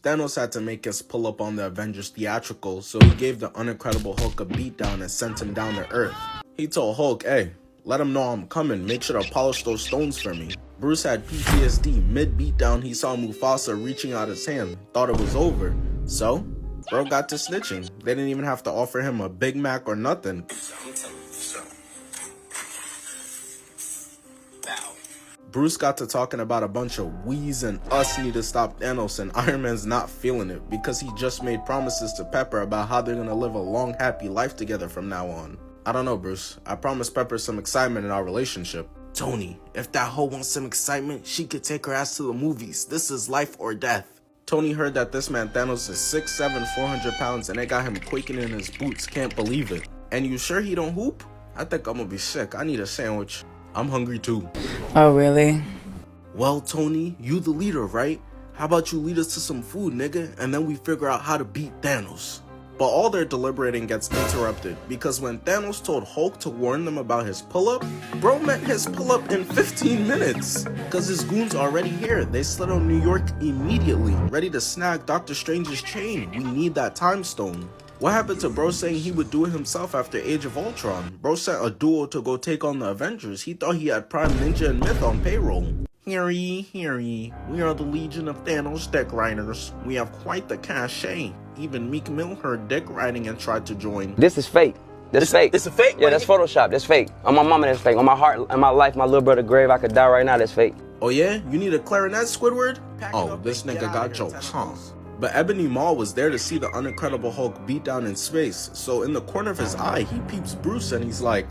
Thanos had to make us pull up on the Avengers theatrical, so he gave the Unincredible Hulk a beatdown and sent him down to Earth. He told Hulk, hey, let him know I'm coming, make sure to polish those stones for me. Bruce had PTSD. Mid-beatdown, he saw Mufasa reaching out his hand, thought it was over. So, bro got to snitching. They didn't even have to offer him a Big Mac or nothing. Bruce got to talking about a bunch of we's and us need to stop Thanos, and Iron Man's not feeling it because he just made promises to Pepper about how they're gonna live a long, happy life together from now on. I don't know, Bruce. I promised Pepper some excitement in our relationship. Tony, if that hoe wants some excitement, she could take her ass to the movies. This is life or death. Tony heard that this man Thanos is 6'7", 400 pounds, and it got him quaking in his boots. Can't believe it. And you sure he don't hoop? I think I'm gonna be sick. I need a sandwich. I'm hungry too. Oh, really? Well, Tony, you the leader, right? How about you lead us to some food, nigga, and then we figure out how to beat Thanos. But all their deliberating gets interrupted because when Thanos told Hulk to warn them about his pull-up, bro meant his pull-up in 15 minutes. Cause his goons already here. They slid on New York immediately, ready to snag Dr. Strange's chain. We need that time stone. What happened to bro saying he would do it himself after Age of Ultron? Bro sent a duo to go take on the Avengers. He thought he had Prime Ninja and Myth on payroll. Hear ye, we are the Legion of Thanos deck riders. We have quite the cachet. Even Meek Mill heard deck riding and tried to join. This is fake. This fake. This a fake? Yeah, that's Photoshop. That's fake. On my mama, that's fake. On my heart, and my life, my little brother grave, I could die right now. That's fake. Oh yeah? You need a clarinet, Squidward? Oh, this nigga got jokes, huh? But Ebony Maw was there to see the Unincredible Hulk beat down in space, so in the corner of his eye, he peeps Bruce and he's like,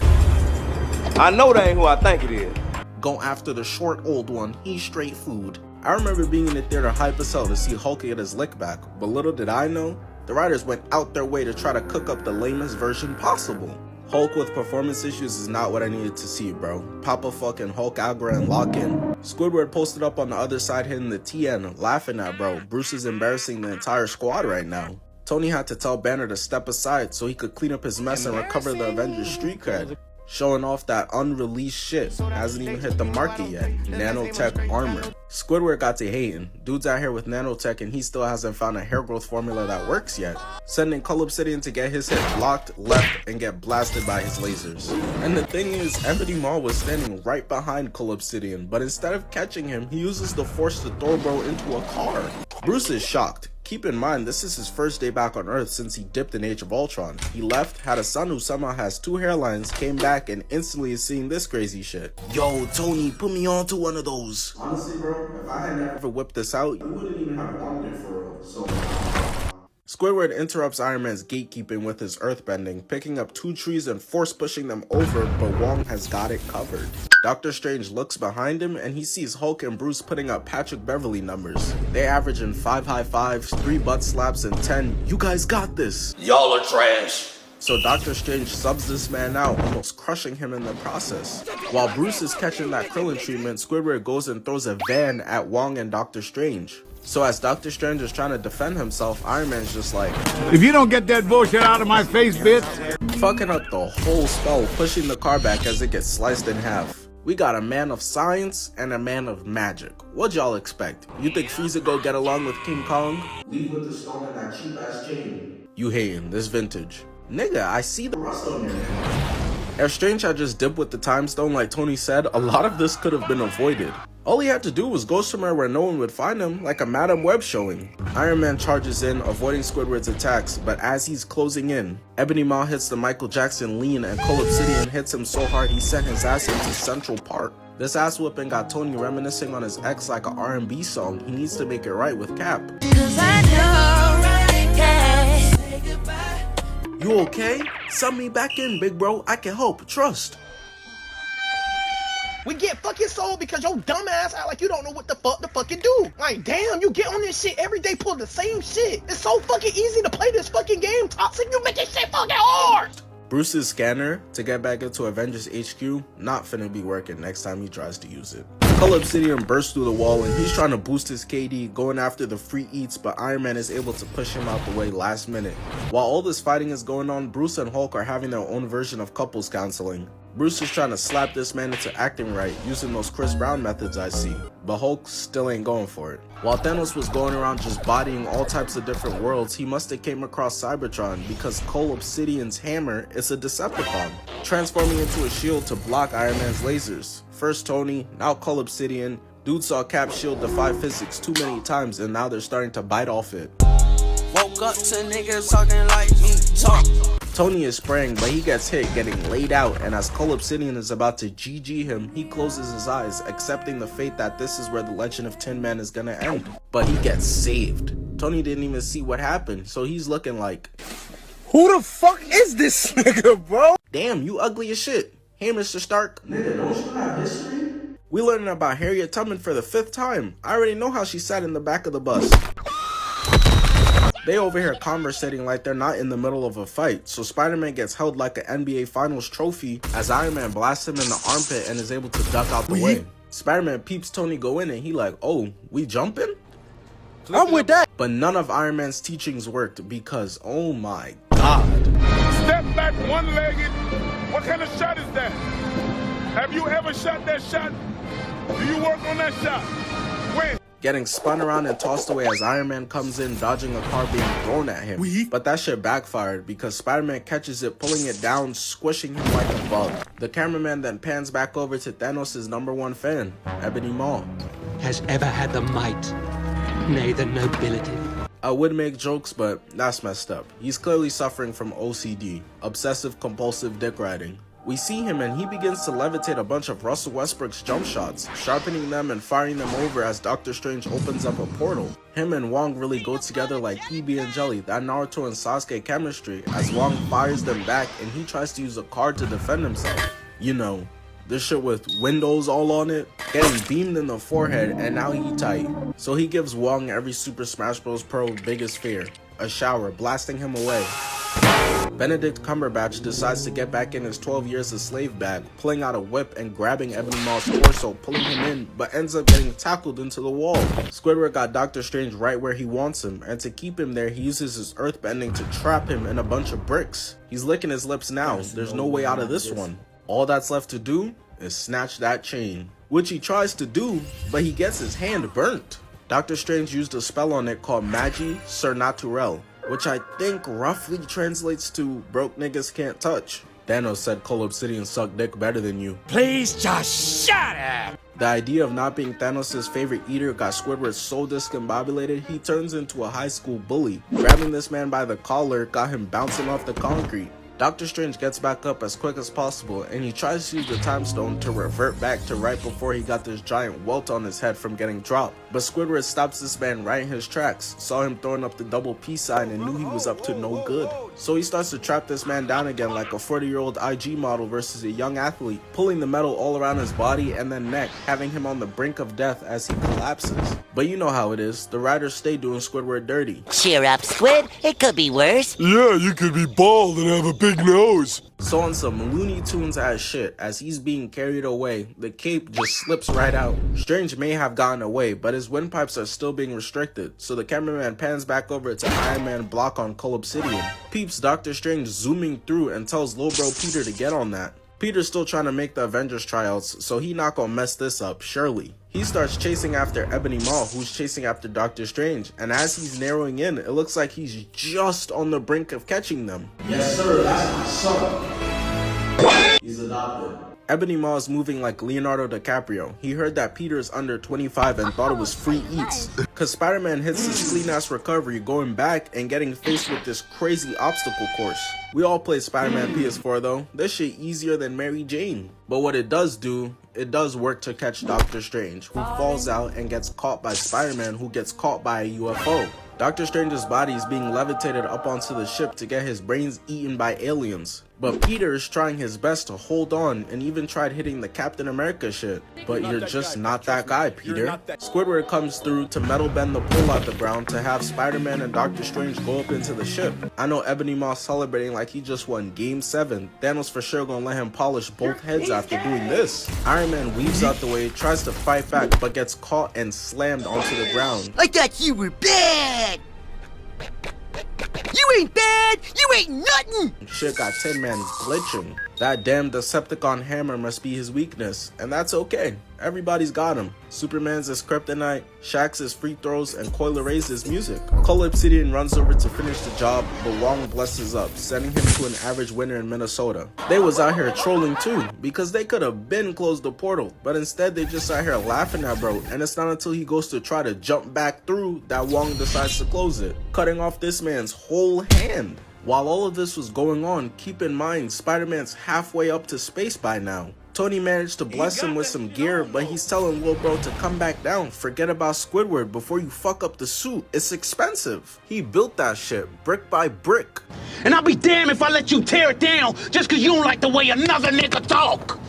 I know that ain't who I think it is. Go after the short old one, he's straight food. I remember being in the theater hype as hell to see Hulk get his lick back, but little did I know, the writers went out their way to try to cook up the lamest version possible. Hulk with performance issues is not what I needed to see, bro. Papa fucking Hulk Agra and lock in. Squidward posted up on the other side hitting the TN, laughing at bro. Bruce is embarrassing the entire squad right now. Tony had to tell Banner to step aside so he could clean up his mess and recover the Avengers street cred. Showing off that unreleased shit. Hasn't even hit the market yet. Nanotech armor. Squidward got to hating. Dude's out here with nanotech and he still hasn't found a hair growth formula that works yet. Sending Cull Obsidian to get his head blocked, left, and get blasted by his lasers. And the thing is, Ebony Maw was standing right behind Cull Obsidian, but instead of catching him, he uses the force to throw bro into a car. Bruce is shocked. Keep in mind, this is his first day back on Earth since he dipped in Age of Ultron. He left, had a son who somehow has 2 hairlines, came back, and instantly is seeing this crazy shit. Yo, Tony, put me on to one of those. Honestly, bro, if I had never whipped this out, you wouldn't even have wanted it for real, so... Squidward interrupts Iron Man's gatekeeping with his earthbending, picking up 2 trees and force pushing them over, but Wong has got it covered. Dr. Strange looks behind him and he sees Hulk and Bruce putting up Patrick Beverly numbers. They average in 5 high fives, 3 butt slaps, and 10, you guys got this. Y'all are trash. So Dr. Strange subs this man out, almost crushing him in the process. While Bruce is catching that Krillin treatment, Squidward goes and throws a van at Wong and Dr. Strange. So as Dr. Strange is trying to defend himself, Iron Man's just like, if you don't get that bullshit out of my face, bitch. Fucking up the whole spell, pushing the car back as it gets sliced in half. We got a man of science and a man of magic. What'd y'all expect? You think Frieza go get along with King Kong? Leave with the stone and that cheap ass chain. You hating, this vintage. Nigga, I see the rust on your neck. If Strange had just dipped with the time stone like Tony said, a lot of this could have been avoided. All he had to do was go somewhere where no one would find him, like a Madame Web showing. Iron Man charges in, avoiding Squidward's attacks, but as he's closing in, Ebony Maw hits the Michael Jackson lean and Cull Obsidian hits him so hard he sent his ass into Central Park. This ass whooping got Tony reminiscing on his ex like a R&B song. He needs to make it right with Cap. You okay? Sub me back in, big bro. I can help. Trust. We get fucking sold because your dumb ass act like you don't know what the fuck to fucking do. Like, damn, you get on this shit every day, pull the same shit. It's so fucking easy to play this fucking game, Toxic. You make this shit fucking hard. Bruce's scanner to get back into Avengers HQ, not finna be working next time he tries to use it. Cull Obsidian bursts through the wall and he's trying to boost his KD, going after the free eats, but Iron Man is able to push him out the way last minute. While all this fighting is going on, Bruce and Hulk are having their own version of couples counseling. Bruce is trying to slap this man into acting right using those Chris Brown methods I see, but Hulk still ain't going for it. While Thanos was going around just bodying all types of different worlds, he must have came across Cybertron because Cole Obsidian's hammer is a Decepticon, transforming into a shield to block Iron Man's lasers. First Tony, now Cole Obsidian. Dude saw Cap's shield defy physics too many times and now they're starting to bite off it. Woke up to niggas talking like me talk. Tony is spraying, but he gets hit, getting laid out, and as Cole Obsidian is about to GG him, he closes his eyes, accepting the fate that this is where the legend of Tin Man is gonna end. But he gets saved. Tony didn't even see what happened, so he's looking like, who the fuck is this nigga, bro? damn, you ugly as shit. Hey, Mr. Stark. Nigga, don't you have history? We learning about Harriet Tubman for the 5th time. I already know how she sat in the back of the bus. They over here conversating like they're not in the middle of a fight, so Spider-Man gets held like an NBA Finals trophy as Iron Man blasts him in the armpit and is able to duck out the way. Spider-Man peeps Tony go in and he like, oh, we jumping? I'm with that. But none of Iron Man's teachings worked because, oh my god. Step back one-legged. What kind of shot is that? Have you ever shot that shot? Do you work on that shot? When? Getting spun around and tossed away as Iron Man comes in, dodging a car being thrown at him. But that shit backfired because Spider-Man catches it, pulling it down, squishing him like a bug. The cameraman then pans back over to Thanos' #1 fan, Ebony Maw. Has ever had the might, nay the nobility. I would make jokes, but that's messed up. He's clearly suffering from OCD, obsessive compulsive dick riding. We see him and he begins to levitate a bunch of Russell Westbrook's jump shots, sharpening them and firing them over as Dr. Strange opens up a portal. Him and Wong really go together like PB and Jelly, that Naruto and Sasuke chemistry, as Wong fires them back and he tries to use a card to defend himself. You know, this shit with windows all on it, getting beamed in the forehead, and now he tight. So he gives Wong every Super Smash Bros. Pro biggest fear, a shower, blasting him away. Benedict Cumberbatch decides to get back in his 12 years a slave bag, pulling out a whip and grabbing Ebony Maw's torso, pulling him in, but ends up getting tackled into the wall. Squidward got Dr. Strange right where he wants him, and to keep him there he uses his earthbending to trap him in a bunch of bricks. He's licking his lips now, there's no way out of this one. All that's left to do is snatch that chain, which he tries to do, but he gets his hand burnt. Dr. Strange used a spell on it called Magie Surnaturelle, which I think roughly translates to broke niggas can't touch. Thanos said Cole Obsidian sucked dick better than you. Please just shut up! The idea of not being Thanos' favorite eater got Squidward so discombobulated he turns into a high school bully. Grabbing this man by the collar got him bouncing off the concrete. Dr. Strange gets back up as quick as possible and he tries to use the time stone to revert back to right before he got this giant welt on his head from getting dropped. But Squidward stops this man right in his tracks, saw him throwing up the double peace sign and knew he was up to no good. So he starts to trap this man down again like a 40-year-old IG model versus a young athlete, pulling the metal all around his body and then neck, having him on the brink of death as he collapses. But you know how it is, the writers stay doing Squidward dirty. Cheer up, Squid, it could be worse. Yeah, you could be bald and have a big nose. So on some Looney Tunes ass shit, as he's being carried away, the cape just slips right out. Strange may have gotten away, but his windpipes are still being restricted, so the cameraman pans back over to Iron Man block on Cole Obsidian. Peeps Dr. Strange zooming through and tells Lil Bro Peter to get on that. Peter's still trying to make the Avengers tryouts, so he not gonna mess this up, surely. He starts chasing after Ebony Maw, who's chasing after Dr. Strange, and as he's narrowing in, it looks like he's just on the brink of catching them. Yes sir, that's my son. He's adopted. Ebony Maw is moving like Leonardo DiCaprio. He heard that Peter is under 25 and thought it was free eats. Cause Spider-Man hits his clean ass recovery going back and getting faced with this crazy obstacle course. We all play Spider-Man PS4 though. This shit easier than Mary Jane. But what it does do, it does work to catch Dr. Strange, who falls out and gets caught by Spider-Man, who gets caught by a UFO. Dr. Strange's body is being levitated up onto the ship to get his brains eaten by aliens. But Peter is trying his best to hold on and even tried hitting the Captain America shit. But you're just not that guy, Peter. Squidward comes through to metal bend the pole out the ground to have Spider-Man and Dr. Strange go up into the ship. I know Ebony Maw celebrating like he just won Game 7. Thanos for sure gonna let him polish both heads after doing this. Iron Man weaves out the way, tries to fight back, but gets caught and slammed onto the ground. I thought you were bad. You ain't bad! You ain't nothing! Shit got Tin Man glitching. That damn Decepticon hammer must be his weakness, and that's okay. Everybody's got him. Superman's his kryptonite, Shaq's his free throws, and Coil Ray's his music. Cole Obsidian runs over to finish the job, but Wong blesses up, sending him to an average winner in Minnesota. They was out here trolling too, because they could have been closed the portal, but instead they just out here laughing at bro, and it's not until he goes to try to jump back through that Wong decides to close it, cutting off this man's whole hand. While all of this was going on, keep in mind Spider-Man's halfway up to space by now. Tony managed to bless him with some gear, but he's telling Lil Bro to come back down. Forget about Squidward before you fuck up the suit. It's expensive. He built that shit brick by brick. And I'll be damned if I let you tear it down just cause you don't like the way another nigga talk.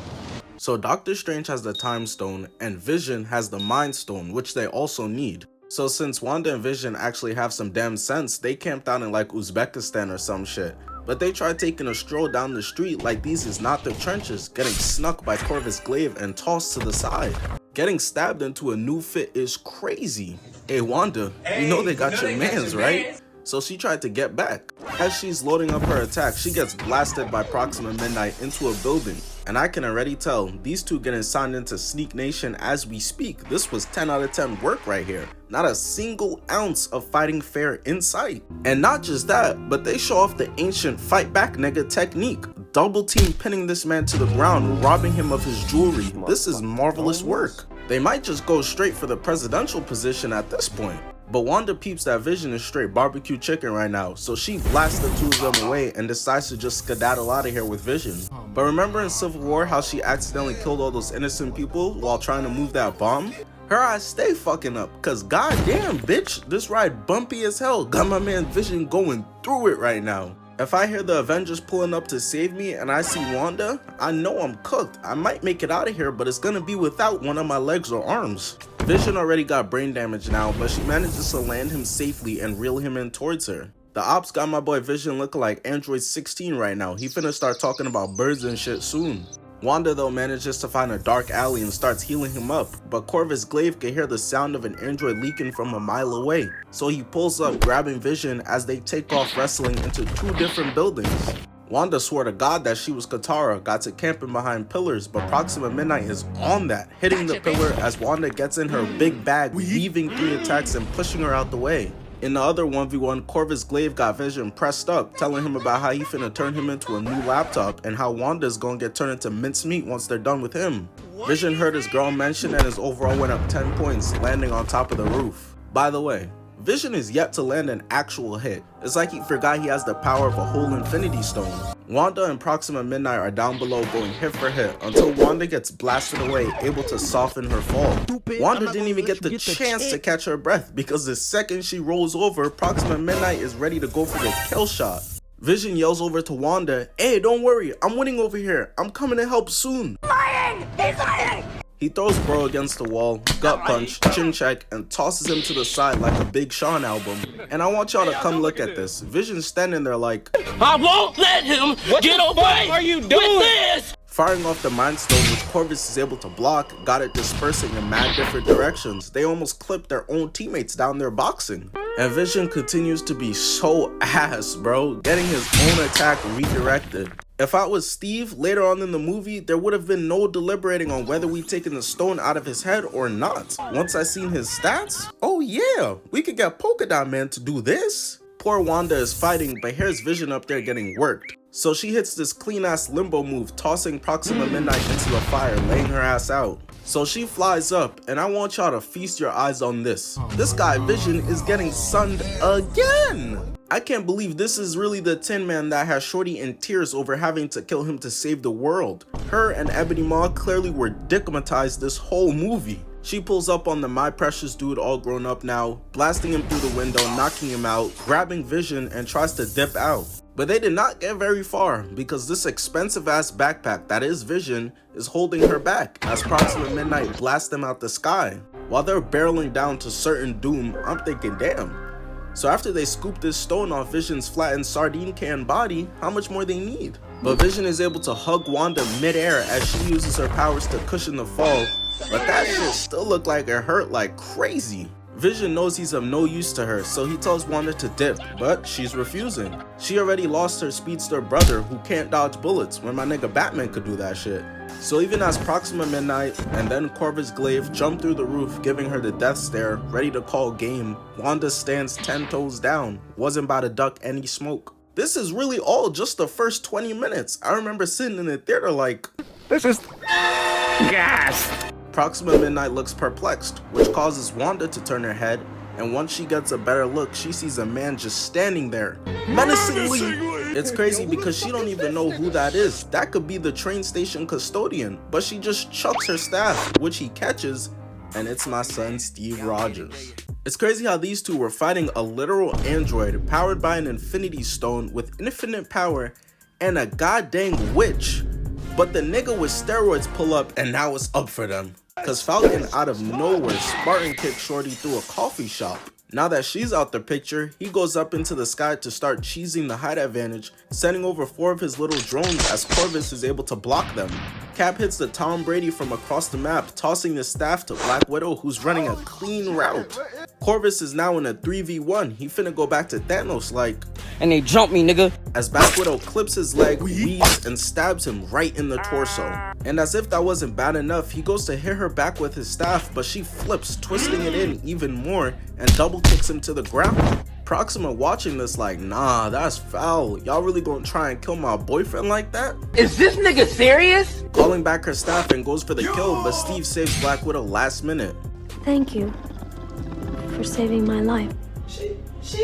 So Dr. Strange has the Time Stone and Vision has the Mind Stone, which they also need. So since Wanda and Vision actually have some damn sense, they camped out in like Uzbekistan or some shit. But they tried taking a stroll down the street like these is not their trenches, getting snuck by Corvus Glaive and tossed to the side. Getting stabbed into a new fit is crazy. Hey Wanda, you know they got your mans, right? So she tried to get back. As she's loading up her attack, she gets blasted by Proxima Midnight into a building. And I can already tell, these two getting signed into Sneak Nation as we speak. This was 10 out of 10 work right here. Not a single ounce of fighting fair in sight. And not just that, but they show off the ancient fight back nigga technique. Double team pinning this man to the ground, robbing him of his jewelry. This is marvelous work. They might just go straight for the presidential position at this point. But Wanda peeps that Vision is straight barbecue chicken right now, so she blasts the two of them away and decides to just skedaddle out of here with Vision. But remember in Civil War how she accidentally killed all those innocent people while trying to move that bomb? Her eyes stay fucking up, cause goddamn bitch, this ride bumpy as hell. Got my man Vision going through it right now. If I hear the Avengers pulling up to save me and I see Wanda, I know I'm cooked. I might make it out of here, but it's gonna be without one of my legs or arms. Vision already got brain damage now, but she manages to land him safely and reel him in towards her. The ops got my boy Vision looking like Android 16 right now. He finna start talking about birds and shit soon. Wanda though manages to find a dark alley and starts healing him up, but Corvus Glaive can hear the sound of an android leaking from a mile away. So he pulls up, grabbing Vision as they take off wrestling into two different buildings. Wanda swore to God that she was Katara, got to camping behind pillars, but Proxima Midnight is on that, hitting the pillar as Wanda gets in her big bag, weaving 3 attacks and pushing her out the way. In the other 1v1, Corvus Glaive got Vision pressed up, telling him about how he finna turn him into a new laptop and how Wanda's gonna get turned into mincemeat once they're done with him. Vision heard his girl mention and his overall went up 10 points, landing on top of the roof. By the way, Vision is yet to land an actual hit. It's like he forgot he has the power of a whole Infinity Stone. Wanda and Proxima Midnight are down below going hit for hit until Wanda gets blasted away, able to soften her fall. Wanda didn't even get the chance to catch her breath because the second she rolls over, Proxima Midnight is ready to go for the kill shot. Vision yells over to Wanda, "Hey, don't worry, I'm winning over here. I'm coming to help soon." Lying! He's lying! He throws bro against the wall, gut punch, chin check, and tosses him to the side like a Big Sean album. And I want y'all to come look at this. Vision's standing there like, I won't let him get away are you doing? with this! firing off the Mind Stone, which Corvus is able to block, got it dispersing in mad different directions. They almost clipped their own teammates down there boxing. And Vision continues to be so ass, bro, getting his own attack redirected. If I was Steve later on in the movie, there would have been no deliberating on whether we taken the stone out of his head or not. Once I seen his stats, oh yeah, we could get Polka Dot Man to do this. Poor Wanda is fighting, but here's Vision up there getting worked. So she hits this clean ass limbo move, tossing Proxima Midnight into the fire, laying her ass out. So she flies up, and I want y'all to feast your eyes on this. This guy Vision is getting sunned again. I can't believe this is really the Tin Man that has Shorty in tears over having to kill him to save the world. Her and Ebony Maw clearly were dickmatized this whole movie. She pulls up on the My Precious dude all grown up now, blasting him through the window, knocking him out, grabbing Vision, and tries to dip out. But they did not get very far because this expensive ass backpack that is Vision is holding her back as Proxima Midnight blasts them out the sky. While they're barreling down to certain doom, I'm thinking damn. So after they scoop this stone off Vision's flattened sardine can body, how much more they need? But Vision is able to hug Wanda midair as she uses her powers to cushion the fall, but that shit still looked like it hurt like crazy. Vision knows he's of no use to her, so he tells Wanda to dip, but she's refusing. She already lost her speedster brother who can't dodge bullets when my nigga Batman could do that shit. So even as Proxima Midnight and then Corvus Glaive jump through the roof giving her the death stare, ready to call game, Wanda stands 10 toes down, wasn't about to duck any smoke. This is really all just the first 20 minutes. I remember sitting in the theater like, This is gas. Proxima Midnight looks perplexed, which causes Wanda to turn her head, and once she gets a better look, she sees a man just standing there, menacingly. It's crazy because she don't even know who that is. That could be the train station custodian, but she just chucks her staff, which he catches, and it's my son Steve Rogers. It's crazy how these two were fighting a literal android powered by an infinity stone with infinite power and a goddamn witch. But the nigga with steroids pull up and now it's up for them. Cause Falcon out of nowhere Spartan kicks Shorty through a coffee shop. Now that she's out the picture, he goes up into the sky to start cheesing the height advantage, sending over 4 of his little drones as Corvus is able to block them. Cap hits the Tom Brady from across the map, tossing the staff to Black Widow who's running a clean route. Corvus is now in a 3v1, he finna go back to Thanos like, And they jump me, nigga. as Black Widow clips his leg, weaves, and stabs him right in the torso. And as if that wasn't bad enough, he goes to hit her back with his staff, but she flips, twisting it in even more, and double kicks him to the ground. Proxima watching this like, nah, that's foul. Y'all really gonna try and kill my boyfriend like that? Is this nigga serious? Calling back her staff and goes for the kill, but Steve saves Black Widow last minute. Thank you for saving my life. She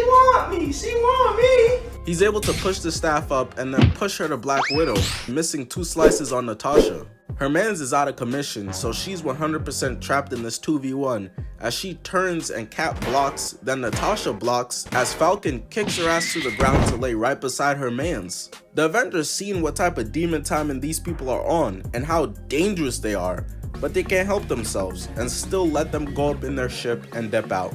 want me. She want me. He's able to push the staff up and then push her to Black Widow, missing 2 slices on Natasha. Her mans is out of commission, so she's 100% trapped in this 2v1 as she turns and Cap blocks, then Natasha blocks as Falcon kicks her ass to the ground to lay right beside her mans. The Avengers seen what type of demon timing these people are on and how dangerous they are, but they can't help themselves and still let them go up in their ship and dip out.